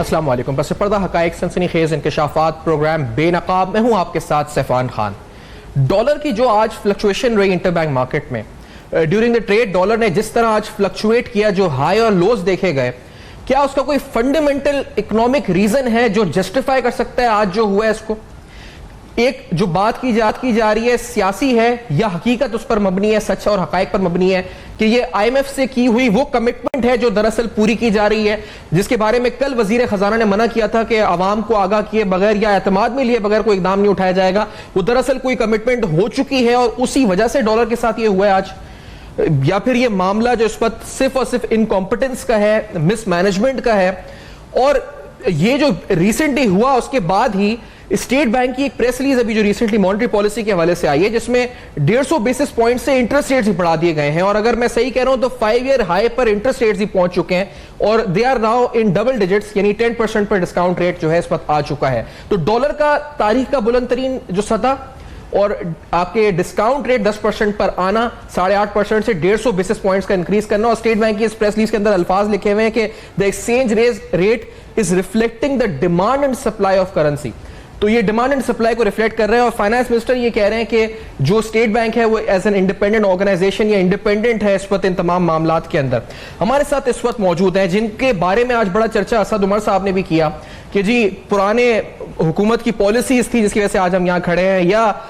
अस्सलाम वालेकुम। पस पर्दा हकाइक सनसनीखेज इंकशाफात प्रोग्राम बेनकाब में हूं आपके साथ सैफान खान। डॉलर की जो आज फ्लक्चुएशन रही इंटरबैंक मार्केट में ड्यूरिंग द ट्रेड, डॉलर ने जिस तरह आज फ्लक्चुएट किया, जो हाई और लोज देखे गए, क्या उसका कोई फंडामेंटल इकोनॉमिक रीजन है जो जस्टिफाई कर सकता है आज जो हुआ है इसको? एक जो बात की जा रही है सियासी है या हकीकत उस पर मबनी है, सच और हकायक पर मबनी है कि ये IMF से की हुई वो कमिटमेंट है जो दरअसल पूरी की जा रही है, जिसके बारे में कल वजीर खजाना ने मना किया था कि आवाम को आगाह किए बगैर या एतमाद में लिए बगैर कोई इकदाम नहीं उठाया जाएगा। वो दरअसल कोई कमिटमेंट हो चुकी है और उसी वजह से डॉलर के साथ ये हुआ है आज, या फिर ये मामला जो इस वक्त सिर्फ और सिर्फ इनकॉम्पिटेंस का है, मिसमैनेजमेंट का है। और ये जो रिसेंटली हुआ उसके बाद ही स्टेट बैंक की एक प्रेस रिलीज अभी जो रिसेंटली मॉनेटरी पॉलिसी के हवाले से आई है, जिसमें 150 बेसिस पॉइंट से इंटरेस्ट रेट्स ही बढ़ा दिए गए हैं। और अगर मैं सही कह रहा हूं तो 5 ईयर हाई पर इंटरेस्ट रेट्स ही पहुंच चुके हैं और they are now in double digits, यानी 10% पर डिस्काउंट रेट जो है इस वक्त आ चुका है। तो डॉलर का तारीख का बुलंद तरीन जो सतह और आपके डिस्काउंट रेट 10% पर आना, 8.5% से 150 बेसिस पॉइंट्स का इंक्रीज करना। और स्टेट बैंक की इस प्रेस रिलीज के अंदर अल्फाज लिखे हुए हैं कि the exchange rate is reflecting the demand and supply of currency. तो ये डिमांड एंड सप्लाई को रिफ्लेक्ट कर रहे हैं। और फाइनेंस मिनिस्टर ये कह रहे हैं कि जो स्टेट बैंक है वो एज एन इंडिपेंडेंट ऑर्गेनाइजेशन या इंडिपेंडेंट है इस वक्त इन तमाम मामलात के अंदर। हमारे साथ इस वक्त मौजूद हैं जिनके बारे में आज बड़ा चर्चा असद उमर साहब ने भी किया कि जी पुराने हुकूमत की पॉलिसीज थी जिसकी वजह से आज हम यहाँ खड़े हैं, या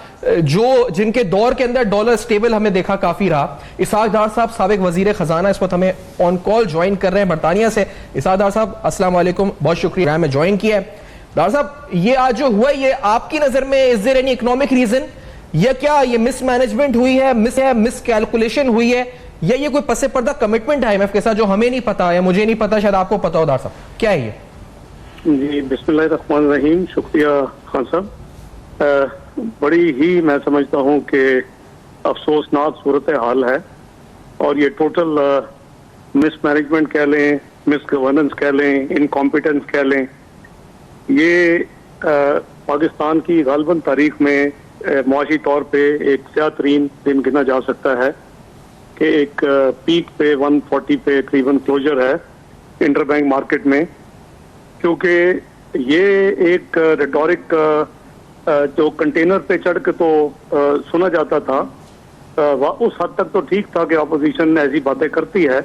जो जिनके दौर के अंदर डॉलर स्टेबल हमने देखा काफी रहा। इसहाक डार साहब साबिक वजीर खजाना इस वक्त हमें ऑन कॉल ज्वाइन कर रहे हैं बरतानिया से। इसहाक डार साहब अस्सलाम वालेकुम, बहुत शुक्रिया में ज्वाइन किया है। डार साहब, ये आज जो हुआ ये आपकी नजर में is there any economic reason, या क्या ये मिसमैनेजमेंट हुई है, मिस कैलकुलेशन हुई है, या ये कोई पसे पर्दा कमिटमेंट है IMF के साथ जो हमें नहीं पता या मुझे नहीं पता, शायद आपको पता हो? डार साहब क्या है ये? जी बिस्मिल्लाहिर्रहमानिर्रहीम, शुक्रिया खान साहब। बड़ी ही मैं समझता हूँ कि अफसोसनाक सूरत हाल है और ये टोटल मिसमैनेजमेंट कह लें, मिस गवर्नेंस कह लें, इनकॉम्पिटेंस कह लें, ये पाकिस्तान की गालबन तारीख में मुआशी तौर पे एक ज़्यादा दिन गिना जा सकता है कि एक पीक पे 140 पे तकरीबन क्लोजर है इंटरबैंक मार्केट में। क्योंकि ये एक रेटोरिक जो कंटेनर पे चढ़ के तो सुना जाता था, उस हद तक तो ठीक था कि अपोजिशन ऐसी बातें करती है,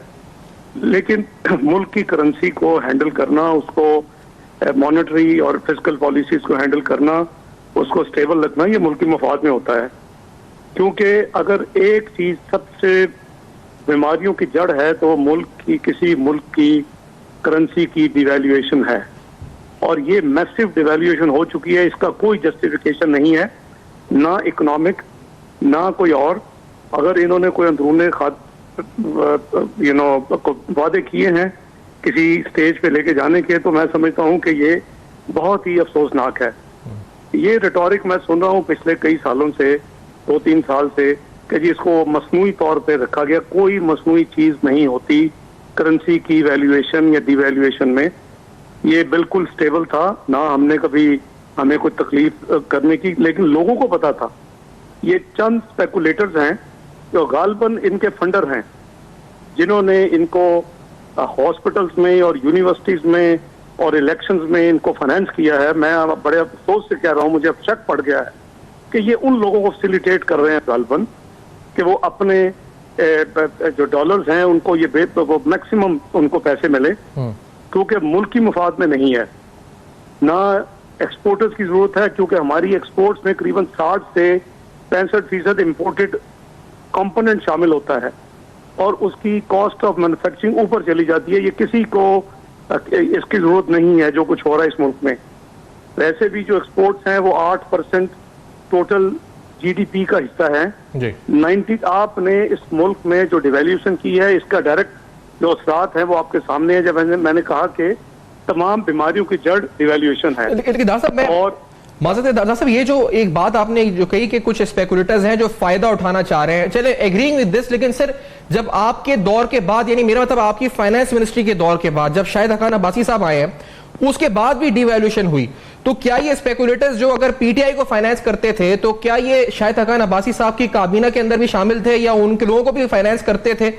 लेकिन मुल्क की करेंसी को हैंडल करना, उसको मॉनेटरी और फिस्कल पॉलिसीज को हैंडल करना, उसको स्टेबल रखना, ये मुल्क की मफाद में होता है। क्योंकि अगर एक चीज सबसे बीमारियों की जड़ है तो किसी मुल्क की करेंसी की डिवैल्यूएशन है, और ये मैसिव डिवैल्यूएशन हो चुकी है। इसका कोई जस्टिफिकेशन नहीं है, ना इकोनॉमिक ना कोई और। अगर इन्होंने कोई अंदरूनी वादे किए हैं किसी स्टेज पे लेके जाने के, तो मैं समझता हूँ कि ये बहुत ही अफसोसनाक है। ये रिटोरिक मैं सुन रहा हूँ पिछले कई सालों से, 2-3 साल से, कि जी इसको मसनूई तौर पे रखा गया। कोई मसनूई चीज नहीं होती करेंसी की वैल्यूएशन या डिवैल्यूएशन में। ये बिल्कुल स्टेबल था, ना हमने कभी हमें कोई तकलीफ करने की, लेकिन लोगों को पता था। ये चंद स्पेकुलेटर्स हैं जो गालबन इनके फंडर हैं, जिन्होंने इनको हॉस्पिटल्स में और यूनिवर्सिटीज में और इलेक्शंस में इनको फाइनेंस किया है। मैं बड़े अफसोस से कह रहा हूँ, मुझे अब शक पड़ गया है कि ये उन लोगों को फैसिलिटेट कर रहे हैं गालबन कि वो अपने जो डॉलर्स हैं उनको ये मैक्सिमम उनको पैसे मिले, क्योंकि मुल्क की मफाद में नहीं है। ना एक्सपोर्टर्स की जरूरत है, क्योंकि हमारी एक्सपोर्ट्स में करीबन 60 से 65% इम्पोर्टेड कंपोनेंट शामिल होता है और उसकी कॉस्ट ऑफ मैन्युफैक्चरिंग ऊपर चली जाती है। ये किसी को इसकी जरूरत नहीं है जो कुछ हो रहा है इस मुल्क में। वैसे भी जो एक्सपोर्ट्स हैं वो 8% टोटल GDP का हिस्सा है। 90 आपने इस मुल्क में जो डिवैल्यूएशन की है, इसका डायरेक्ट जो असरात है वो आपके सामने है। जब मैंने कहा कि तमाम बीमारियों की जड़ डिवैल्यूएशन है। और माज़रत दादा साहब, ये जो एक बात आपने जो कही कि कुछ स्पेकुलेटर्स हैं जो फायदा उठाना चाह रहे हैं, चले एग्रीइंग विद दिस, लेकिन सर जब आपके दौर के बाद, यानी मेरा मतलब आपकी फाइनेंस मिनिस्ट्री के दौर के बाद, जब शाहिद हकान अब्बासी साहब आए हैं उसके बाद भी डिवैल्यूएशन हुई, तो क्या ये स्पेकुलेटर्स जो अगर PTI को फाइनेंस करते थे तो क्या ये शाहिद हकान अब्बासी साहब की काबीना के अंदर भी शामिल थे या उनके लोगों को भी फाइनेंस करते थे?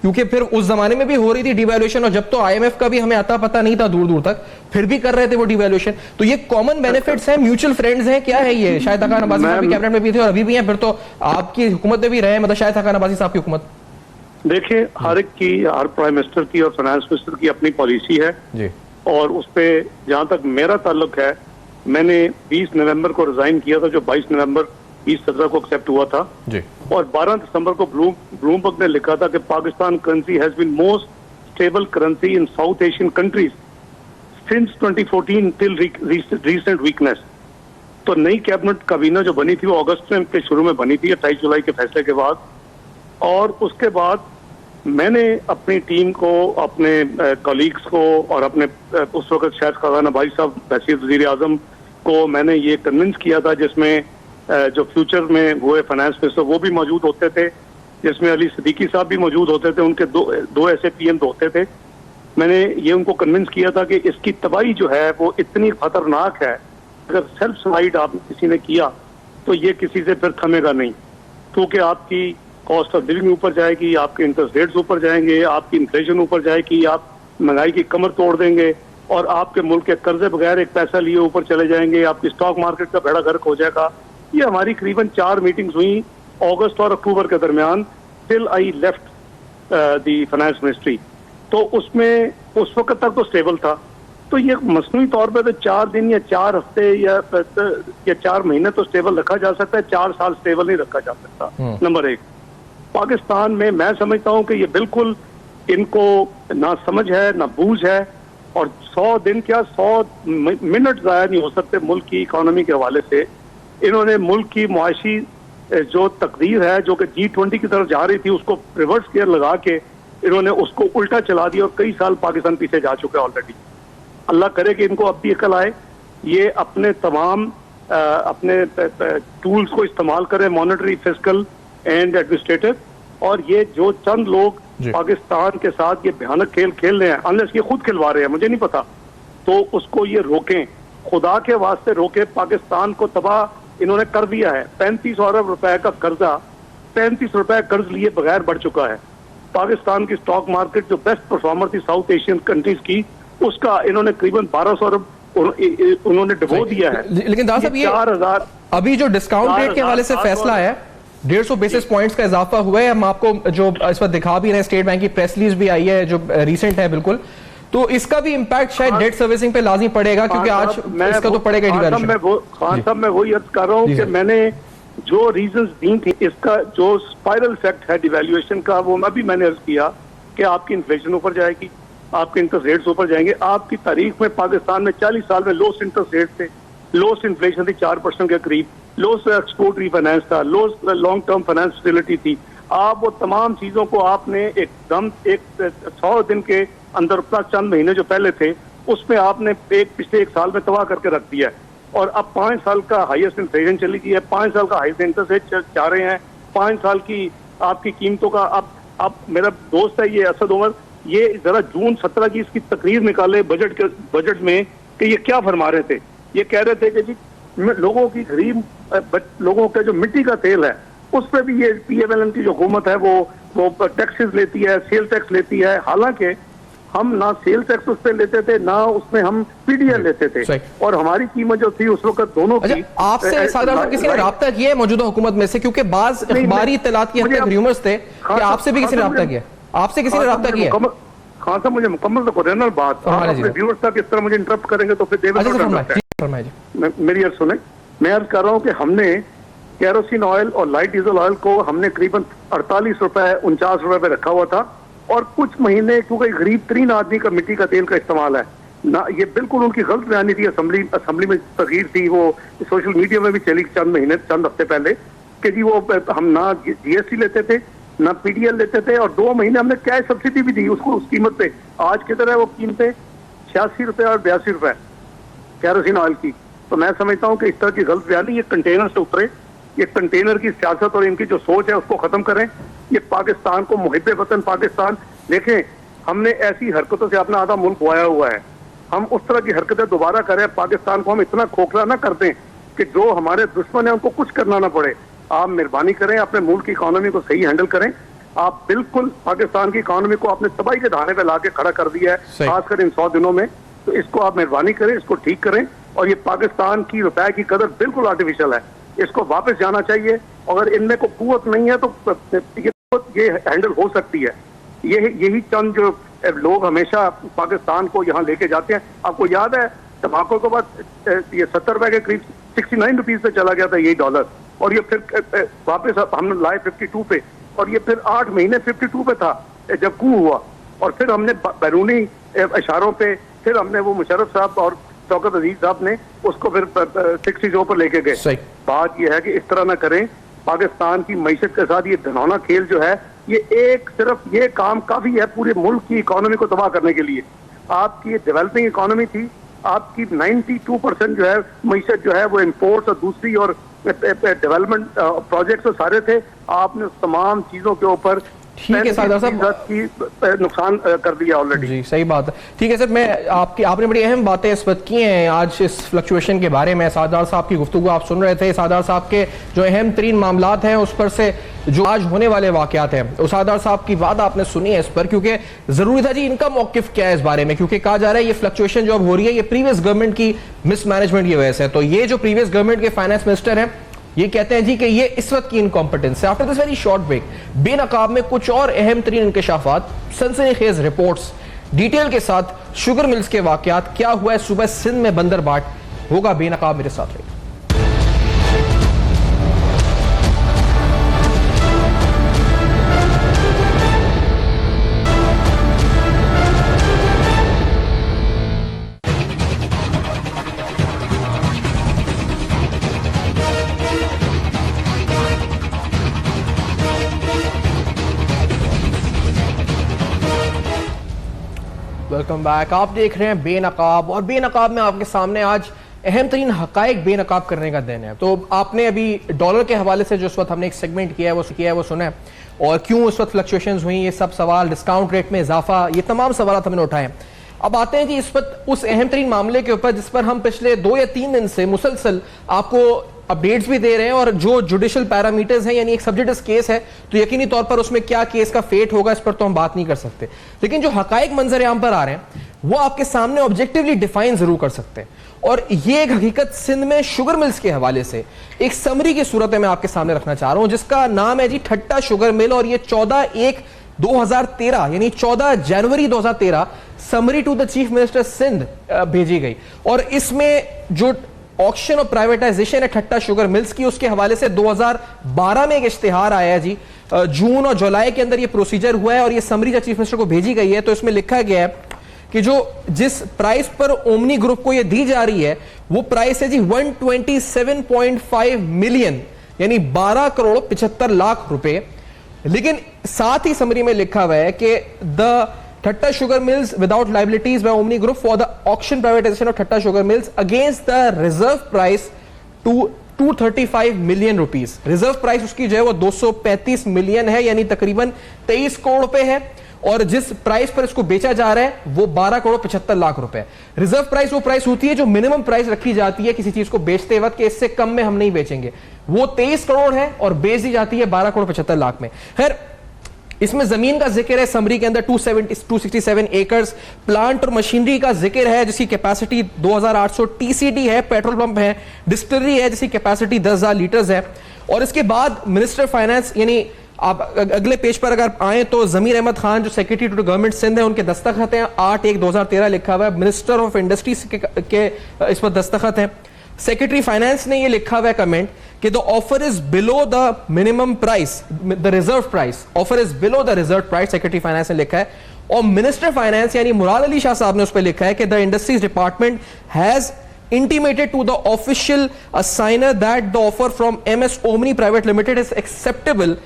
क्योंकि फिर उस जमाने में भी हो रही थी डिवैल्यूएशन, और जब तो आईएमएफ का भी हमें आता पता नहीं था दूर दूर तक, फिर भी कर रहे थे वो डिवैल्यूएशन। तो ये कॉमन बेनिफिट्स हैं, म्यूचुअल फ्रेंड्स हैं, क्या है ये? शायद खान अब्बासी साहब भी कैबिनेट में भी थे और अभी भी हैं, फिर तो आपकी हुकूमत में भी रहे, मतलब शायद खान अब्बासी साहब की हुकूमत। देखिए, हर एक की, हर प्राइम मिनिस्टर की और फाइनेंस मिनिस्टर की अपनी पॉलिसी है जी, और उस पर जहां तक मेरा ताल्लुक है, मैंने 20 नवंबर को रिजाइन किया था, जो 22 नवंबर 2017 को एक्सेप्ट हुआ था जी, और 12 दिसंबर को ब्लूमबर्ग ने लिखा था कि Pakistan currency has been most stable currency in South Asian countries since 2014 till recent weakness. तो नई कैबिनेट काबीना जो बनी थी वो अगस्त में के शुरू में बनी थी 28 जुलाई के फैसले के बाद, और उसके बाद मैंने अपनी टीम को, अपने कलीग्स को और अपने उस वक्त शायद खजाना भाई साहब वज़ीर वज़ीर आज़म को मैंने ये कन्विंस किया था, जिसमें जो फ्यूचर में हुए फाइनेंस मिनिस्टर वो भी मौजूद होते थे, जिसमें अली सिद्दीकी साहब भी मौजूद होते थे, उनके दो ऐसे पीएम होते थे। मैंने ये उनको कन्विंस किया था कि इसकी तबाही जो है वो इतनी खतरनाक है, अगर सेल्फ सुसाइड आप किसी ने किया तो ये किसी से फिर थमेगा नहीं, क्योंकि आपकी कॉस्ट ऑफ लिविंग ऊपर जाएगी, आपके इंटरेस्ट रेट्स ऊपर जाएंगे, आपकी इन्फ्लेशन ऊपर जाएगी, आप महंगाई की कमर तोड़ देंगे और आपके मुल्क के कर्जे बगैर एक पैसा लिए ऊपर चले जाएंगे, आपकी स्टॉक मार्केट का बेड़ा गर्क हो जाएगा। ये हमारी करीबन 4 मीटिंग्स हुई अगस्त और अक्टूबर के दरमियान till I left the finance ministry. तो उसमें उस वक्त तक तो स्टेबल था, तो ये मसनूई तौर पे तो 4 दिन या 4 हफ्ते या 4 महीने तो स्टेबल रखा जा सकता है, 4 साल स्टेबल नहीं रखा जा सकता। नंबर 1, पाकिस्तान में मैं समझता हूं कि ये बिल्कुल इनको ना समझ है ना बूझ है, और 100 दिन क्या 100 मिनट जाया नहीं हो सकते मुल्क की इकोनॉमी के हवाले से। इन्होंने मुल्क की मुआशी जो तकदीर है जो कि G20 की तरफ जा रही थी, उसको रिवर्स गियर लगा के इन्होंने उसको उल्टा चला दिया और कई साल पाकिस्तान पीछे जा चुका है ऑलरेडी। अल्लाह करे कि इनको अब भी अकल आए, ये अपने तमाम अपने टूल्स को इस्तेमाल करें, मॉनेटरी, फिस्कल एंड एडमिनिस्ट्रेटिव, और ये जो चंद लोग पाकिस्तान के साथ ये भयानक खेल खेल रहे हैं, अनलेस ये खुद खिलवा रहे हैं, मुझे नहीं पता, तो उसको ये रोकें, खुदा के वास्ते रोकें। पाकिस्तान को तबाह इन्होंने कर दिया है। 35 अरब रुपए का कर्जा, 35 रुपए कर्ज लिए बगैर बढ़ चुका है। पाकिस्तान की स्टॉक मार्केट जो बेस्ट परफॉर्मर थी साउथ एशियन कंट्रीज की, उसका इन्होंने करीबन 1200 अरब उन्होंने डुबो दिया है। लेकिन दादा साहब, ये 4000 अभी जो डिस्काउंट रेट के हवाले से फैसला है, 150 बेसिस पॉइंट्स का इजाफा हुआ है। हम आपको जो इस पर दिखा भी रहे हैं, स्टेट बैंक की प्रेस रिलीज भी आई है जो रिसेंट है बिल्कुल, तो इसका भी इम्पैक्ट शायद डेट सर्विसिंग पे लाजमी पड़ेगा, क्योंकि आज इसका तो पड़ेगा ही। खान साहब, मैं वही अर्ज कर रहा हूँ कि मैंने जो रीजंस दी थी, इसका जो स्पाइरल इफेक्ट है डिवैल्यूएशन का, वो अभी मैंने अर्ज किया कि आपकी इन्फ्लेशन ऊपर जाएगी, आपके इंटरेस्ट रेट्स ऊपर जाएंगे। आपकी तारीख में पाकिस्तान में 40 साल में लोस्ट इंटरेस्ट रेट थे, लोस्ट इन्फ्लेशन थी 4% के करीब, लोस्ट एक्सपोर्ट रीफाइनेंस था, lost long term finance facility थी। आप वो तमाम चीजों को आपने एकदम 100 दिन के अंदर प्लस चंद महीने जो पहले थे उसमें आपने पिछले 1 साल में तबाह करके रख दिया है। और अब 5 साल का हाईएस्ट इन्फ्लेशन चली गई है, 5 साल का हाईएस्ट इंटरेस्ट रेट जा रहे हैं, 5 साल की आपकी कीमतों का। अब मेरा दोस्त है ये असद उमर, ये जरा जून 17 की इसकी तकरीर निकाले बजट में कि ये क्या फरमा रहे थे। ये कह रहे थे कि जी लोगों की गरीब लोगों का जो मिट्टी का तेल है उस पर भी ये PMLN की जो हुकूमत है वो टैक्सेस लेती है, सेल टैक्स लेती है। हालांकि हम ना सेल टैक्स उस पर लेते थे, ना उसमें हम PDL लेते थे, और हमारी कीमत जो थी उस वक्त दोनों की। आपसे साधारण किसी ने राब्ता किया है मौजूदा हुकूमत में से? क्योंकि बाज अखबारी इत्तलात की हद तक र्यूमर्स थे कि आपसे भी किसी ने राब्ता किया, आपसे किसी ने राब्ता किया? खान साहब, मुझे मुकम्मल तो करें ना बात, अपने व्यूअर्स तक इस तरह मुझे इंटरप्ट करेंगे तो फिर मेरी अर्ज सुने। मैं अर्ज कर रहा हूँ कि हमने केरोसिन ऑयल और लाइट डीजल ऑयल को हमने करीबन 48 रुपए 49 रुपए पे रखा हुआ था, और कुछ महीने क्योंकि गरीब तरीन आदमी का मिट्टी का तेल का इस्तेमाल है ना, ये बिल्कुल उनकी गलत बयानी थी। असेंबली में तकरीर थी, वो सोशल मीडिया में भी चली चंद हफ्ते पहले कि जी वो हम ना GST लेते थे ना PDL लेते थे, और 2 महीने हमने क्या सब्सिडी भी दी उसको उस कीमत पे। आज किधर है वो कीमतें? 86 रुपए और 82 रुपए केरोसिन ऑयल की। तो मैं समझता हूँ कि इस तरह की गलत बयानी ये कंटेनर से उतरे, ये कंटेनर की सियासत और इनकी जो सोच है उसको खत्म करें। ये पाकिस्तान को मुहिब्बे वतन पाकिस्तान, देखें हमने ऐसी हरकतों से अपना आधा मुल्क वाया हुआ है, हम उस तरह की हरकतें दोबारा करें, पाकिस्तान को हम इतना खोखला ना कर दें कि जो हमारे दुश्मन है उनको कुछ करना ना पड़े। आप मेहरबानी करें, अपने मुल्क की इकोनॉमी को सही हैंडल करें। आप बिल्कुल पाकिस्तान की इकोनॉमी को आपने तबाही के धारे पे लाके खड़ा कर दिया है, खासकर इन 100 दिनों में। तो इसको आप मेहरबानी करें, इसको ठीक करें। और ये पाकिस्तान की रुपए की कदर बिल्कुल आर्टिफिशियल है, इसको वापस जाना चाहिए। अगर इनमें कोई कुव्वत नहीं है तो ये हैंडल हो सकती है। यही चंद जो लोग हमेशा पाकिस्तान को यहाँ लेके जाते हैं। आपको याद है तम्बाकू के बाद ये 70 रुपए के करीब 69 रुपीज पे चला गया था यही डॉलर, और ये फिर वापस हमने लाए 52 पे, और ये फिर 8 महीने 52 पे था जब कू हुआ। और फिर हमने बैरूनी इशारों पे फिर हमने वो मुशर्रफ साहब और शौकत अजीज साहब ने उसको फिर 60 पर लेके गए। बात ये है कि इस तरह ना करें। पाकिस्तान की मईशत के साथ ये घिनौना खेल जो है, ये सिर्फ ये काम काफी है पूरे मुल्क की इकोनॉमी को तबाह करने के लिए। आपकी डेवलपिंग इकोनॉमी थी, आपकी 92% जो है मईशत जो है वो इंपोर्ट्स और दूसरी और डेवलपमेंट प्रोजेक्ट्स सारे थे। आपने उस तमाम चीजों के ऊपर ठीक है सादर साहब की नुकसान कर दिया ऑलरेडी। जी सही बात है। ठीक है सर, मैं आपने बड़ी अहम बातें इस वक्त की हैं आज इस फ्लक्चुएशन के बारे में। सादार साहब की गुफ्तगू आप सुन रहे थे। सादार साहब के जो अहम तरीन मामलात हैं उस पर से जो आज होने वाले वाकयात हैं, उस सादार साहब की बात आपने सुनी है इस पर, क्योंकि जरूरी था जी इनका मौकिफ क्या है इस बारे में। क्योंकि कहा जा रहा है ये फ्लक्चुएशन जो अब हो रही है ये प्रीवियस गवर्नमेंट की मिसमैनेजमेंट की वजह से। तो ये जो प्रीवियस गवर्नमेंट के फाइनेंस मिनिस्टर हैं ये कहते हैं जी कि ये इस वक्त की इनकॉम्पिटेंस है। After this very short break बेनकाब में कुछ और अहम तरीन इंकशाफात, सनसनीखेज रिपोर्ट्स, डिटेल के साथ शुगर मिल्स के वाकयात, क्या हुआ है सुबह सिंध में बंदरबाट, होगा बेनकाब। मेरे साथ रहिए। Welcome back. आप देख रहे हैं बेनकाब, और बेनकाब में आपके सामने आज अहम तरीन हकायक बेनकाब करने का दिन है। तो आपने अभी डॉलर के हवाले से जो इस वक्त हमने एक सेगमेंट किया है वो सुना है, और क्यों इस वक्त फ्लक्चुएशंस हुई, ये सब सवाल, डिस्काउंट रेट में इजाफा, ये तमाम सवाल हमने उठाए। अब आते हैं जी इस वक्त उस अहम तरीन मामले के ऊपर जिस पर हम पिछले 2 या 3 दिन से मुसलसल आपको अपडेट्स भी दे रहे हैं, और जो जुडिशियल पैरामीटर्स हैं, यानी एक सब्जेक्टिव केस है तो यकीनी तौर पर उसमें क्या केस का फेट होगा इस पर तो हम बात नहीं कर सकते, लेकिन जो हकायक मंजर आम पर आ रहे हैं वो आपके सामने ऑब्जेक्टिवली डिफाइन जरूर कर सकते हैं। और ये एक हकीकत सिंध में शुगर मिल्स के हवाले से एक समरी की सूरत में मैं आपके सामने रखना चाह रहा हूं, जिसका नाम है जी ठट्टा शुगर मिल, और ये 14/1/2013 यानी 14 जनवरी 2013 summary to the chief minister Sindh भेजी गई। और इसमें जो ऑक्शन और प्राइवेटाइजेशन है ठट्टा शुगर मिल्स की, उसके हवाले से 2012 में एक इश्तिहार आया जी। जून और जुलाई के अंदर ये प्रोसीजर हुआ है और ये समरी चीफ मिनिस्टर को भेजी गई है। तो इसमें लिखा गया है कि जिस प्राइस पर ओमनी ग्रुप को ये दी जा रही है वो प्राइस है जी 127.5 मिलियन यानी 12 करोड़ 75 लाख रुपए। लेकिन साथ ही समरी में लिखा हुआ है कि the Thatta Sugar Mills without liabilities by Omni Group for the auction privatization of Thatta Sugar Mills against the reserve price to 235 million rupees। Reserve price उसकी जो है वो 235 मिलियन है, यानी तकरीबन 23 करोड़ रुपए है, और जिस प्राइस पर इसको बेचा जा रहा है वो 12 करोड़ 75 लाख रुपए। रिजर्व प्राइस वो प्राइस होती है जो मिनिमम प्राइस रखी जाती है किसी चीज को बेचते वक्त कि इससे कम में हम नहीं बेचेंगे, वो 23 करोड़ है और बेच दी जाती है 12 करोड़ 75 लाख में। खैर इसमें जमीन का जिक्र है समरी के अंदर 267 एकर्स, प्लांट और मशीनरी का जिक्र है जिसकी कैपेसिटी 2800 टीसीडी है, पेट्रोल पंप है, डिस्टिलरी है जिसकी कैपेसिटी 10,000 लीटर्स है। और इसके बाद मिनिस्टर फाइनेंस, यानी आप अगले पेज पर अगर आए तो जमीर अहमद खान जो सेक्रेटरी टू गवर्नमेंट सिंध है उनके दस्तखत हैं, 8/1/2013 लिखा हुआ है। मिनिस्टर ऑफ इंडस्ट्रीज के इस पर दस्तखत हैं। सेक्रेटरी फाइनेंस ने ये लिखा हुआ है कमेंट कि the offer is below the minimum price, the reserve price, offer is below the reserve price, secretary finance ने लिखा है। और मिनिस्टर फाइनेंस यानी मुराद अली शाह साहब ने उस पर लिखा है कि the industries department has intimated to the official assigner that the offer from MS Omni Private Limited is acceptable.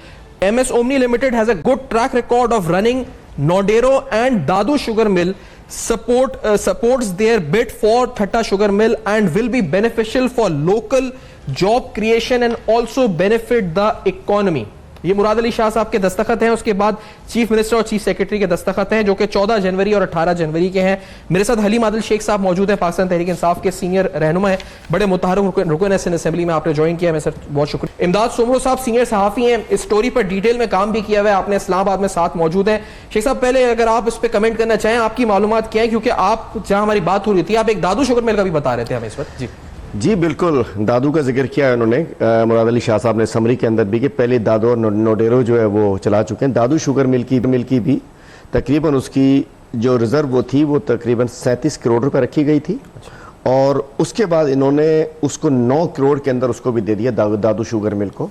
MS Omni Limited has a good track record of running Nodero and Dadu Sugar Mill, supports their bid for Thatta Sugar Mill and will be beneficial for local job creation and also benefit the economy. ये मुराद अली शाह साहब के दस्तखत हैं, उसके बाद chief minister और chief secretary के दस्तखत हैं जो कि 14 जनवरी और 18 जनवरी के हैं। मेरे साथ हलीम आदिल शेख साहब मौजूद हैं, पाकिस्तान तहरीक इंसाफ के सीनियर रहनुमा हैं, बड़े मुतहर्रिक रुकन हैं सिंध असेंबली में, आपने ज्वाइन किया है, मैं सर बहुत शुक्रिया। इमदाद सोमरो साहब सीनियर सहाफ़ी हैं, इस स्टोरी पर डिटेल में काम भी किया हुआ है, आपने इस्लामाबाद में साथ मौजूद हैं। शेख साहब पहले अगर आप इस पर कमेंट करना चाहें, आपकी मालूमात क्या है, क्योंकि आप जहां हमारी बात हो रही थी आप एक दादू शुगर मिल का भी बता रहे थे हमें इस वक्त। जी बिल्कुल, दादू का जिक्र किया है उन्होंने, मुराद अली शाह साहब ने समरी के अंदर भी कि पहले दादू और नोडेरो जो है वो चला चुके हैं। दादू शुगर मिल की भी तकरीबन उसकी जो रिजर्व वो थी वो तकरीबन 37 करोड़ रुपए रखी गई थी। और उसके बाद इन्होंने उसको 9 करोड़ के अंदर उसको भी दे दिया दादू शुगर मिल को।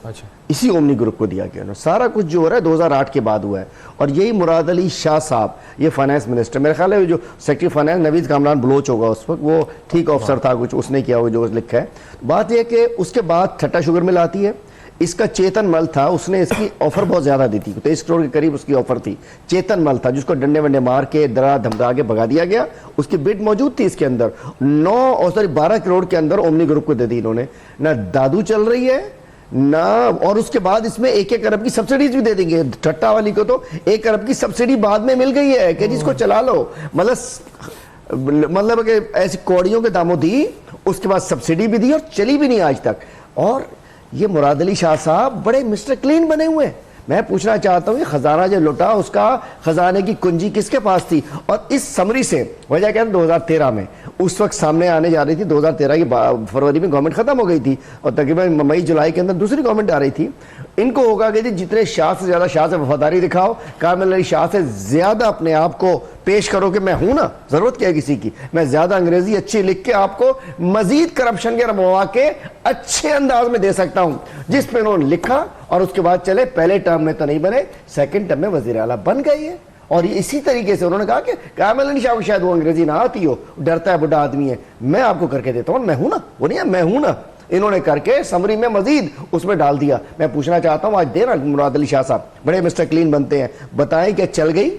इसी ओमनी ग्रुप को दिया गया। सारा कुछ जो हो रहा है 2008 के बाद हुआ है। और यही मुराद अली शाह साहब, ये फाइनेंस मिनिस्टर, मेरे ख्याल है जो सेक्रेटरी फाइनेंस नवीद कामरान बलोच होगा उस वक्त, वो ठीक अफसर था, कुछ उसने किया वो जो लिखा है। बात यह कि उसके बाद ठट्टा शुगर मिल आती है। इसका चेतन मल था, उसने इसकी ऑफर बहुत ज्यादा दी थी, 23 करोड़ के करीब उसकी ऑफर थी। चेतन मल था जिसको डंडे वंडे मार के दरा धमका के भगा दिया गया। उसकी बिड मौजूद थी इसके अंदर, 12 करोड़ के अंदर ओमनी ग्रुप को दे दी इन्होंने। ना दादू चल रही है ना, और उसके बाद इसमें 1-1 अरब की सब्सिडीज भी दे देंगे। ठट्टा वाली को तो 1 अरब की सब्सिडी बाद में मिल गई है कि जिसको चला लो, मतलब कि ऐसी कौड़ियों के दामों दी, उसके बाद सब्सिडी भी दी और चली भी नहीं आज तक। और ये मुराद अली शाह साहब बड़े मिस्टर क्लीन बने हुए हैं। मैं पूछना चाहता हूं, खजाना जो लुटा उसका खजाने की कुंजी किसके पास थी? और इस समरी से वजह क्या है, 2013 में उस वक्त सामने आने जा रही थी, 2013 की फरवरी में गवर्नमेंट खत्म हो गई थी और तकरीबन मई जुलाई के अंदर दूसरी गवर्नमेंट आ रही थी। इनको होगा कि जितने शाह से ज्यादा शाह से वफादारी दिखाओ, कामिल अली शाह से ज्यादा अपने आप को पेश करो कि मैं हूं ना, जरूरत क्या है किसी की, मैं ज्यादा अंग्रेजी अच्छी लिख के आपको मजीद करप्शन के मौके अच्छे अंदाज में दे सकता हूं, जिस पे उन्होंने लिखा। और उसके बाद चले, पहले टर्म में तो नहीं बने, सेकंड टर्म में वजीर आला बन गए है। और इसी तरीके से उन्होंने कहा कि कामिल अली शाह को शायद वो अंग्रेजी ना आती हो, डरता है, बुढ़ा आदमी है, मैं आपको करके देता हूं, मैं हूं ना, वो नहीं है, मैं हूं ना। इन्होंने करके समरी में मजीद उसमें डाल दिया। मैं पूछना चाहता हूं, आज देना मुराद अली शाह साहब बड़े मिस्टर क्लीन बनते हैं, बताएं कि चल गई,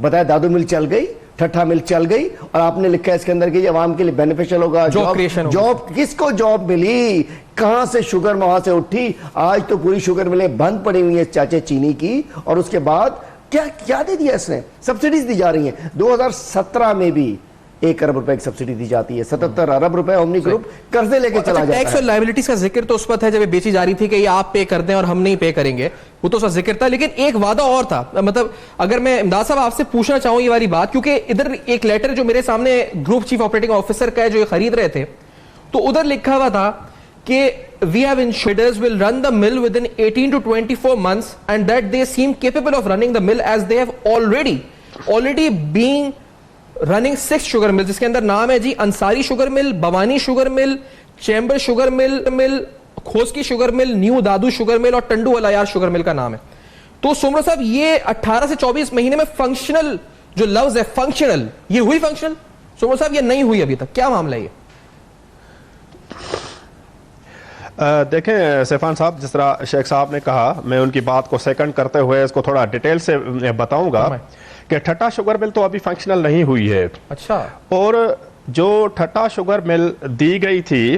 बताएं दादू मिल चल गई, ठट्ठा मिल चल गई, और आपने लिखा है इसके अंदर कि अवाम के लिए बेनिफिशियल होगा, जॉब किसको जॉब मिली, कहां से शुगर वहां से उठी? आज तो पूरी शुगर मिलें बंद पड़ी हुई है चाचे चीनी की। और उसके बाद क्या क्या दे दिया इसने? सब्सिडीज दी जा रही हैं। 2017 में भी 1 अरब रुपए की सब्सिडी दी जाती है, 77 अरब रुपए ओमनी ग्रुप कर्जे लेके चला जाता है। टैक्स और लायबिलिटीज का जिक्र तो उस वक्त है जब बेची जा रही थी कि ये आप पे कर दें और हम नहीं पे करेंगे, वो तो उसका जिक्र था। लेकिन एक वादा और था, मतलब अगर मैं इमदाद साहब आपसे पूछना चाहूं ये वाली बात, क्योंकि इधर एक लेटर जो मेरे सामने ग्रुप चीफ ऑपरेटिंग ऑफिसर का है जो ये खरीद रहे थे, तो उधर लिखा हुआ था कि we have insurers will run the mill within 18 to 24 months and that they seem capable of running the mill as they have already being running 6 sugar mill, जिसके अंदर नाम है G Ansari sugar mill, Bawani sugar mill, Chambar sugar mill, Khoski sugar mill, new Dadu sugar mill और Tando Allahyar sugar mill का नाम है। तो सोमरो साहब ये 18 से 24 महीने में फंक्शनल जो लफ्ज है फंक्शनल, ये हुई फंक्शनल? सोमरो साहब ये नहीं हुई अभी तक, क्या मामला है ये? देखें सैफान साहब, जिस तरह शेख साहब ने कहा, मैं उनकी बात को सेकंड करते हुए इसको थोड़ा डिटेल से बताऊंगा कि ठट्टा शुगर मिल तो अभी फंक्शनल नहीं हुई है। अच्छा। और जो ठट्टा शुगर मिल दी गई थी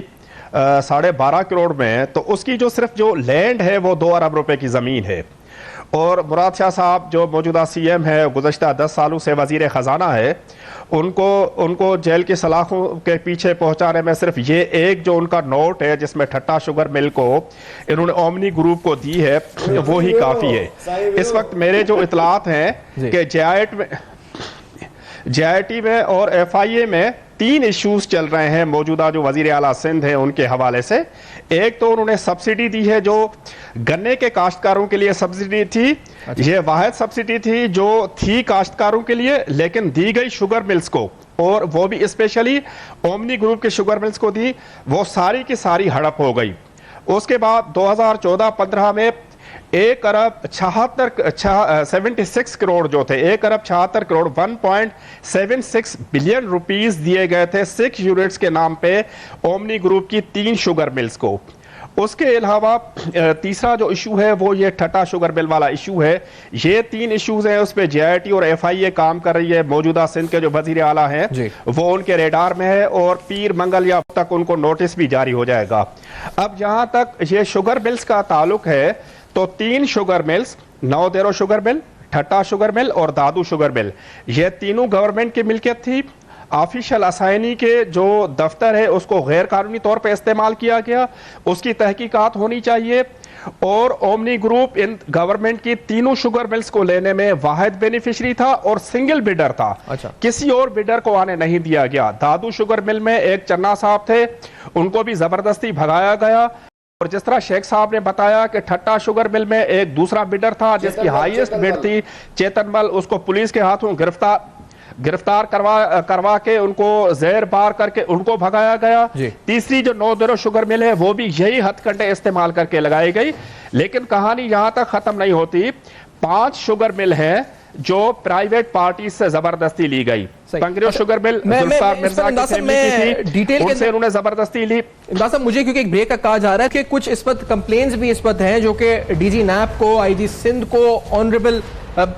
12.5 करोड़ में, तो उसकी जो सिर्फ जो लैंड है वो 2 अरब रुपए की जमीन है। और मुराद शाह साहब जो मौजूदा CM है, गुज़श्ता 10 सालों से वजीर खजाना है, उनको जेल की सलाखों के पीछे पहुंचाने में सिर्फ ये एक जो उनका नोट है जिसमें ठट्टा शुगर मिल को इन्होंने ओमनी ग्रुप को दी है, वो ही काफी है। इस वक्त मेरे जो इतलात हैं कि JIT में और FIA में 3 इश्यूज चल रहे हैं मौजूदा जो वजीर आला सिंध है उनके हवाले से। एक तो उन्होंने सब्सिडी दी है जो गन्ने के काश्तकारों के लिए सब्सिडी थी। अच्छा। ये वाहिद सब्सिडी थी जो थी काश्तकारों के लिए, लेकिन दी गई शुगर मिल्स को, और वो भी स्पेशली ओमनी ग्रुप के शुगर मिल्स को दी, वो सारी की सारी हड़प हो गई। उसके बाद 2014-15 में 1 अरब 76 करोड़ जो थे, 1 अरब 76 करोड़ 1.76 बिलियन रुपीस दिए गए थे 6 यूनिट्स के नाम पे ओमनी ग्रुप की 3 शुगर मिल्स को। उसके अलावा तीसरा जो इशू है वो ये ठट्टा शुगर मिल वाला इशू है। ये 3 इश्यूज हैं, उस पर JIT और FIA काम कर रही है। मौजूदा सिंध के जो वजीर आला हैं वो उनके रेडार में है और पीर मंगल या तक उनको नोटिस भी जारी हो जाएगा। अब जहां तक ये शुगर मिल्स का ताल्लुक है तो 3 शुगर मिल्स, नवदेरो शुगर मिल, ठट्टा शुगर मिल और दादू शुगर मिल, ये तीनों गवर्नमेंट की मिल्कियत थी। ऑफिशियल असाइनी के जो दफ्तर है उसको गैर कानूनी तौर पर इस्तेमाल किया गया, उसकी तहकीकात होनी चाहिए। और ओमनी ग्रुप इन गवर्नमेंट की तीनों शुगर मिल्स को लेने में वाहिद बेनिफिशरी था और सिंगल बिडर था। अच्छा। किसी और बिडर को आने नहीं दिया गया। दादू शुगर मिल में एक चन्ना साहब थे, उनको भी जबरदस्ती भगाया गया। और जिस तरह शेख साहब ने बताया कि ठट्टा शुगर मिल में एक दूसरा बिडर था जिसकी हाईएस्ट बिड थी, चेतनमल, उसको पुलिस के हाथों गिरफ्तार करवा के उनको जहर बार करके उनको भगाया गया। तीसरी जो नौदेरो शुगर मिल है वो भी यही हथकंडे इस्तेमाल करके लगाई गई। लेकिन कहानी यहां तक खत्म नहीं होती। 5 शुगर मिल है जो प्राइवेट पार्टी से जबरदस्ती ली गई। पंगरियो शुगर मिल जुल्फिकार मिर्जा की फैमिली की थी, डिटेल उनसे उन्होंने जबरदस्ती ली। साहब मुझे क्योंकि एक ब्रेक का कहा जा रहा है कि कुछ इस पर कंप्लेन्स भी इस पर हैं जो कि डीजी नैप को, आईजी सिंध को, ऑनरेबल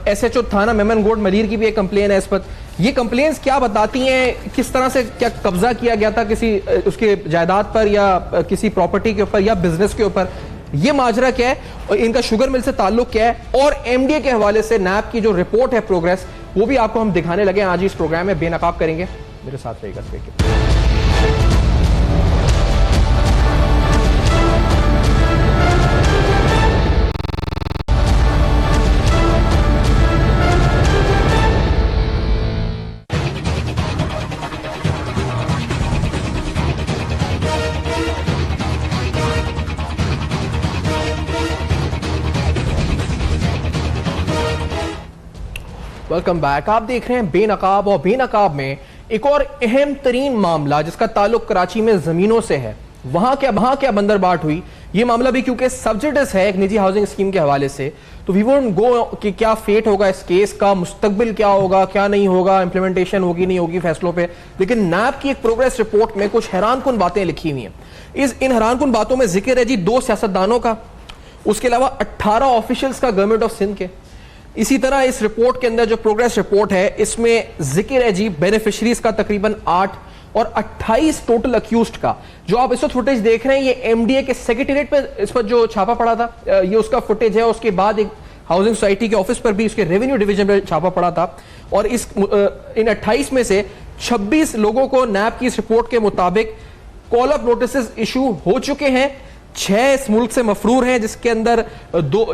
एसएचओ थाना मेमनगोड मलीर की भी एक कंप्लेन है इस पर। ये कंप्लेन्स क्या बताती हैं, किस तरह से क्या कब्जा किया गया था किसी उसके जायदाद पर या किसी प्रॉपर्टी के ऊपर या बिजनेस के ऊपर, ये माजरा क्या है और इनका शुगर मिल से ताल्लुक क्या है, और एमडीए के हवाले से नैप की जो रिपोर्ट है प्रोग्रेस, वो भी आपको हम दिखाने लगे आज इस प्रोग्राम में बेनकाब करेंगे। मेरे साथ रहेगा। Welcome back. आप देख रहे हैं बेनकाब, और बेनकाब में एक और अहम तरीन मामला जिसका ताल्लुक कराची में जमीनों से है। वहां क्या बंदरबाट हुई, ये मामला भी क्योंकि सब्सिडीज है एक निजी हाउसिंग स्कीम के हवाले से, तो वी वोंट गो कि क्या फेट होगा इस केस का, मुस्तकबिल क्या होगा, क्या नहीं होगा, इंप्लीमेंटेशन होगी नहीं होगी फैसलों पे। लेकिन नैब की एक प्रोग्रेस रिपोर्ट में कुछ हैरानकुन बातें लिखी हुई हैं। इन हैरानकुन बातों में जिक्र है जी 2 सियासतदानों का, उसके अलावा 18 ऑफिशियल्स का गवर्नमेंट ऑफ सिंध के। इसी तरह इस रिपोर्ट के अंदर जो प्रोग्रेस रिपोर्ट है इसमें जिक्र है जी बेनिफिशरीज का तकरीबन 8 और 28 टोटल अक्यूज्ड का। जो आप इस वक्त फुटेज देख रहे हैं ये एमडीए के सेक्रेटेरिएट पे इस पर जो छापा पड़ा था, ये उसका फुटेज है। उसके बाद एक हाउसिंग सोसाइटी के ऑफिस पर भी उसके रेवेन्यू डिवीजन में छापा पड़ा था। और इन 28 में से 26 लोगों को नैब की इस रिपोर्ट के मुताबिक कॉल अप नोटिस इशू हो चुके हैं। 6 इस मुल्क से मफरूर हैं, जिसके अंदर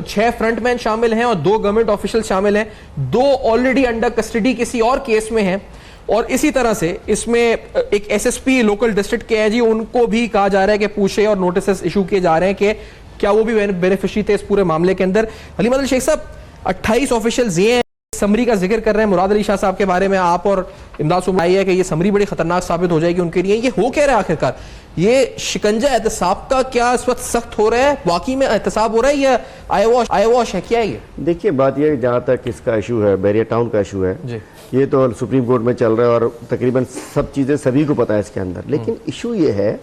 6 फ्रंटमैन शामिल हैं और 2 गवर्नमेंट ऑफिशियल शामिल हैं। 2 ऑलरेडी अंडर कस्टडी किसी और केस में हैं। और इसी तरह से इसमें एक एसएसपी लोकल डिस्ट्रिक्ट के हैं जी, उनको भी कहा जा रहा है कि पूछे और नोटिस इशू किए जा रहे हैं कि क्या वो भी बेनिफिशरी थे इस पूरे मामले के अंदर। हलीम अदल शेख साहब, 28 ऑफिशियल्स ये हैं, समरी का जिक्र कर रहे हैं मुराद अली शाह साहब के बारे में। आप और इमदाद सुमन आई है कि ये समरी बड़ी खतरनाक साबित हो जाएगी उनके लिए। ये हो क्या रहा है आखिरकार? ये शिकंजा एहतसाब का क्या इस वक्त सख्त हो रहा है? वाकई में एहतसाब हो रहा है या आईवॉश है? क्या है ये? देखिए, बात यह जहाँ तक इसका इशू है, बैरिया टाउन का इशू है जी, ये तो सुप्रीम कोर्ट में चल रहा है और तकरीबन सब चीज़ें सभी को पता है इसके अंदर। लेकिन इशू ये है,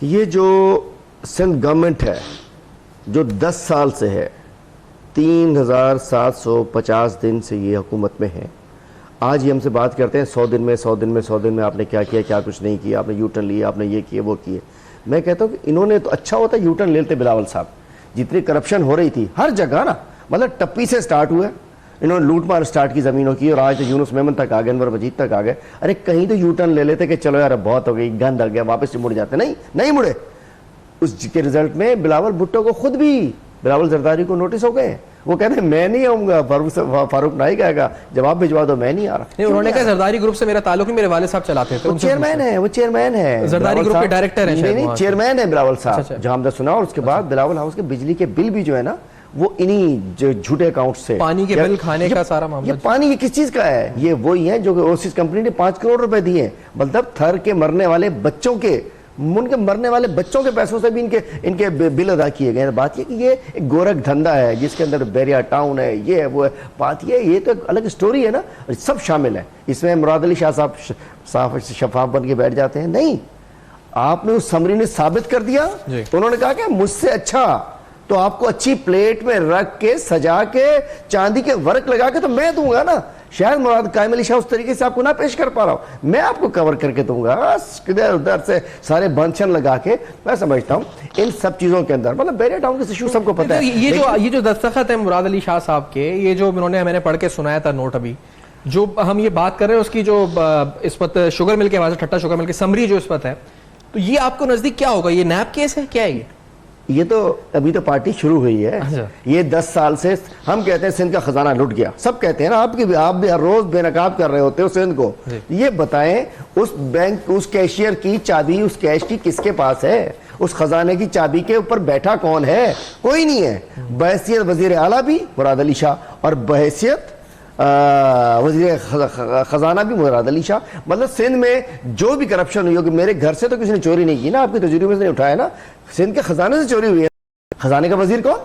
ये जो सिंध गवर्नमेंट है जो 10 साल से है, 3750 दिन से ये हुकूमत में है। आज ये हमसे बात करते हैं 100 दिन में आपने क्या किया, क्या कुछ नहीं किया, आपने यू टर्न लिया, आपने ये किए वो किए। मैं कहता हूँ कि इन्होंने तो अच्छा होता यू टर्न लेते बिलावल साहब। जितनी करप्शन हो रही थी हर जगह ना, मतलब टप्पी से स्टार्ट हुआ, इन्होंने लूटमार स्टार्ट की ज़मीनों की और आज तो यूनुस मेमन तक आ गए, अनवर मजीद तक आ गए। अरे कहीं तो यू टर्न ले लेते कि चलो यार बहुत हो गई, गंद आ गया, वापस से मुड़ जाते। नहीं मुड़े। उसके रिजल्ट में बिलावल भुट्टो को खुद भी, बिलावल जरदारी को नोटिस हो गए। वो कहते हैं मैं नहीं आऊंगा, फारूक नाइक आएगा, जवाब भिजवा दो, मैं नहीं आ रहा। उन्होंने कहा जरदारी ग्रुप से मेरा ताल्लुक नहीं, मेरे वाले साहब चलाते थे। वो चेयरमैन है जरदारी ग्रुप के डायरेक्टर हैं, नहीं चेयरमैन है बिलावल साहब, जहां हमने सुना। और उसके बाद बिलावल हाउस के बिजली के बिल भी जो है ना, वो इन्हीं जो झूठे अकाउंट से पानी के बिल खाने का सारा मामला। ये पानी ये किस चीज का है? ये वही है जो ओवरसीज कंपनी ने 5 करोड़ रुपए दिए, मतलब थर के मरने वाले बच्चों के, उनके मरने वाले बच्चों के पैसों से भी इनके बिल अदा किए गए। बात ये कि ये एक गोरख धंधा है जिसके अंदर बैरिया टाउन है, ये है वो है। बात ये तो एक अलग स्टोरी है ना, सब शामिल है इसमें। मुराद अली शाह साहब साफ शफाफ बन के बैठ जाते हैं। नहीं, आपने उस समरी ने साबित कर दिया। उन्होंने कहा कि मुझसे अच्छा तो आपको अच्छी प्लेट में रख के सजा के चांदी के वर्क लगा के तो मैं दूंगा ना। शायद मुराद कायम अली शाह उस तरीके से आपको ना पेश कर पा रहा हूं, मैं आपको कवर करके दूंगा। इधर उधर से सारे बंधन लगा के, मैं समझता हूं इन सब चीजों के अंदर, मतलब बैरियर टाउन के इशू सबको पता है। ये जो दस्तखत है मुराद अली शाह साहब के, ये जो उन्होंने मैंने पढ़ के सुनाया था नोट अभी, जो हम ये बात कर रहे हैं उसकी जो इस वक्त शुगर मिल के हवाले से ठट्टा शुगर मिल की समरी जो इस वक्त है, तो ये आपको नजदीक क्या होगा? ये नैब केस है, क्या है ये तो अभी तो पार्टी शुरू हुई है। अच्छा। ये 10 साल से हम कहते हैं सिंध का खजाना लुट गया, सब कहते हैं ना, आप भी हर रोज बेनकाब कर रहे होते हो सिंध को। ये बताएं उस बैंक, उस कैशियर की चाबी, उस कैश की किसके पास है? उस खजाने की चाबी के ऊपर बैठा कौन है? कोई नहीं है। बहैसियत वजीर आला भी मुराद अली शाह और बहैसियत वजीर खजाना भी मुराद अली शाह। मतलब सिंध में जो भी करप्शन हुई होगी, मेरे घर से तो किसी ने चोरी नहीं की ना, आपकी तजुर्बे से नहीं उठाया ना, सिंध के खजाने से चोरी हुई है। खजाने का वजीर कौन?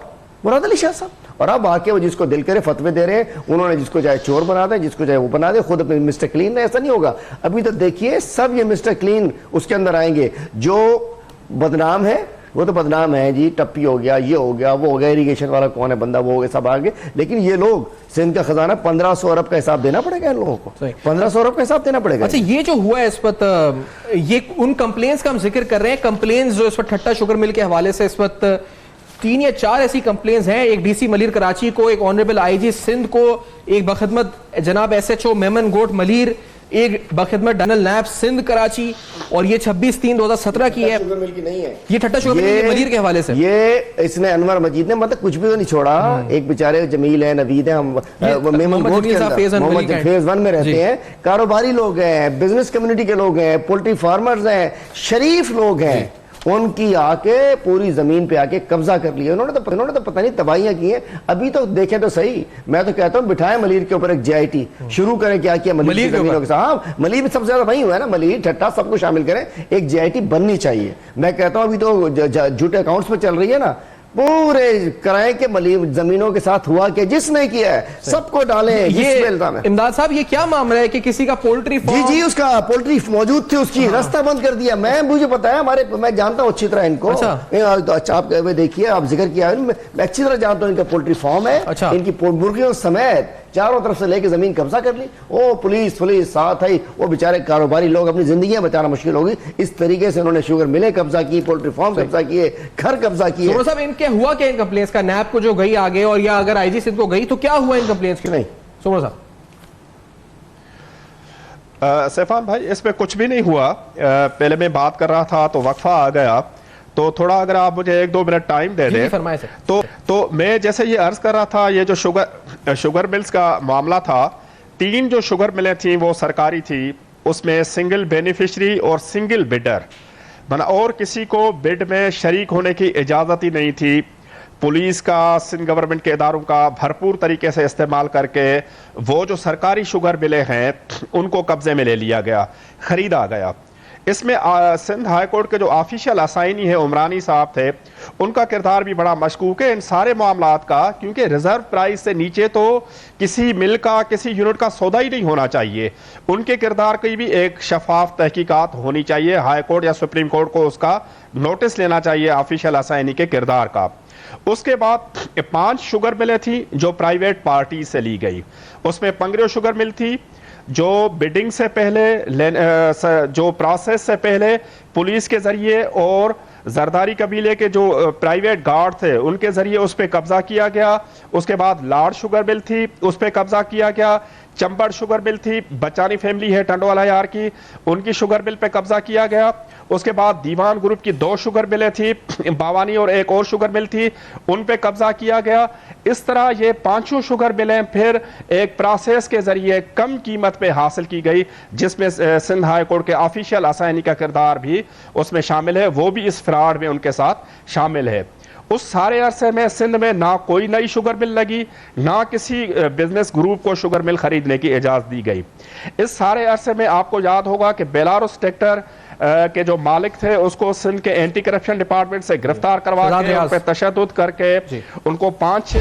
मुराद अली शाह साहब। और अब आके वो जिसको दिल करे फतवे दे रहे हैं, उन्होंने जिसको चाहे चोर बना दे, जिसको चाहे वो बना दे, खुद अपने मिस्टर क्लीन है। ऐसा नहीं होगा। अभी तो देखिए सब ये मिस्टर क्लीन उसके अंदर आएंगे। जो बदनाम है वो तो बदनाम है जी, टप्पी हो गया, ये हो गया, वो हो गया, इरिगेशन वाला कौन है बंदा, वो हो गया, सब आगे। लेकिन ये लोग सिंध का खजाना 1500 अरब का हिसाब देना पड़ेगा इन लोगों को, 1500 अरब का हिसाब देना पड़ेगा। अच्छा, ये जो हुआ है इस वक्त, ये उन कंप्लेंट्स का हम जिक्र कर रहे हैं, कंप्लेंट्स जो इस वक्त ठट्टा शुगर मिल के हवाले से इस वक्त 3 या 4 ऐसी कंप्लेंट्स हैं। एक डीसी मलीर कराची को, एक ऑनरेबल आईजी सिंध को, एक बखदमत जनाब एसएचओ मेमन गोट मलीर, एक बखदमत डनल नैब सिंध कराची, और ये 26/3/2017 की है। शुगर मिल की नहीं है ये ठट्टा शुगर मिल मलीर के हवाले से। ये इसने अनवर मजीद ने मतलब कुछ भी तो नहीं छोड़ा। एक बेचारे जमील है, नवीद है, हम मेमन गोट के अंदर फेज 1 में रहते हैं, कारोबारी लोग हैं, बिजनेस कम्युनिटी के लोग हैं, पोल्ट्री फार्मर्स हैं, शरीफ लोग हैं, उनकी आके पूरी जमीन पे आके कब्जा कर लिया उन्होंने तो पता नहीं तबाहियां की हैं। अभी तो देखें तो सही, मैं तो कहता हूं बिठाएं मलीर के ऊपर एक जेआईटी, शुरू करें। क्या किया मलीर की जमीनों के साथ? हाँ, मलीर में सबसे ज्यादा वही हुआ है ना, मलीर ठट्टा सबको शामिल करें, एक जेआईटी बननी चाहिए। मैं कहता हूं अभी तो झूठे अकाउंट्स पे चल रही है ना, पूरे कराए के मलीर जमीनों के साथ हुआ कि जिसने किया है सबको डालें। ये इमदाद साहब, ये क्या मामला है कि किसी का पोल्ट्री जी जी उसका पोल्ट्री मौजूद थी, उसकी रास्ता बंद कर दिया। मुझे पता है, हमारे मैं जानता हूँ अच्छी तरह इनको। अच्छा आप देखिए, आप जिक्र किया, मैं अच्छी तरह जानता हूँ इनका पोल्ट्री फार्म है। अच्छा। इनकी मुर्गियों समेत चारों तरफ से लेके जमीन कब्जा कर ली। ओ पुलिस साथ आई, वो बेचारे कारोबारी लोग अपनी जिंदगियां बचाना मुश्किल होगी। इस तरीके से उन्होंने शुगर मिलें कब्जा की, पोल्ट्री फार्म कब्जा किए, घर कब्जा किए। साहब, इनके हुआ क्या इन कंप्लेंट्स का? नैब को जो गई आगे, और या अगर आईजी सिंध को गई तो क्या हुआ इन कंप्लेंट्स की? नहीं सुमर साहब। सैफान भाई, इसमें कुछ भी नहीं हुआ। पहले मैं बात कर रहा था तो वक्फा आ गया, तो थोड़ा अगर आप मुझे 1-2 मिनट टाइम दे दें तो मैं जैसे ये अर्ज कर रहा था, ये जो शुगर मिल्स का मामला था, 3 जो शुगर मिलें थी वो सरकारी थी, उसमें सिंगल बेनिफिशरी और सिंगल बिडर, माना और किसी को बिड में शरीक होने की इजाज़त ही नहीं थी। पुलिस का, सिंध गवर्नमेंट के इदारों का भरपूर तरीके से इस्तेमाल करके वो जो सरकारी शुगर मिले हैं उनको कब्जे में ले लिया गया, खरीदा गया। इसमें सिंध हाई कोर्ट के जो ऑफिशियल असाइनी है उमरानी साहब थे, उनका किरदार भी बड़ा मशकूक है इन सारे मामलात का, क्योंकि रिजर्व प्राइस से नीचे तो किसी मिल का, किसी यूनिट का सौदा ही नहीं होना चाहिए। उनके किरदार की भी एक शफाफ तहकीकात होनी चाहिए। हाई कोर्ट या सुप्रीम कोर्ट को उसका नोटिस लेना चाहिए ऑफिशियल असाइनी के किरदार का। उसके बाद 5 शुगर मिलें थी जो प्राइवेट पार्टी से ली गई। उसमें पंगरियो शुगर मिल थी जो बिडिंग से पहले, जो प्रोसेस से पहले पुलिस के जरिए और जरदारी कबीले के जो प्राइवेट गार्ड थे उनके जरिए उस पर कब्जा किया गया। उसके बाद लाड़ शुगर मिल थी, उस पर कब्जा किया गया। चंबड़ शुगर मिल थी, बचानी फैमिली है टंडवाला यार की, उनकी शुगर मिल पे कब्जा किया गया। उसके बाद दीवान ग्रुप की 2 शुगर मिलें थी, बावानी और एक और शुगर मिल थी, उन पे कब्जा किया गया। इस तरह ये 5 शुगर मिलें फिर एक प्रोसेस के जरिए कम कीमत पे हासिल की गई, जिसमें सिंध हाई कोर्ट के ऑफिशियल असाइनी का किरदार भी उसमें शामिल है, वो भी इस फ्रॉड में उनके साथ शामिल है। उस सारे अरसे में सिंध में ना कोई नई शुगर मिल लगी, ना किसी बिजनेस ग्रुप को शुगर मिल खरीदने की इजाजत दी गई। इस सारे अरसे में आपको याद होगा कि बेलारूस ट्रैक्टर के जो मालिक थे उसको सिंध के एंटी करप्शन डिपार्टमेंट से गिरफ्तार करवा के उन पर तशद्दुद करके उनको 5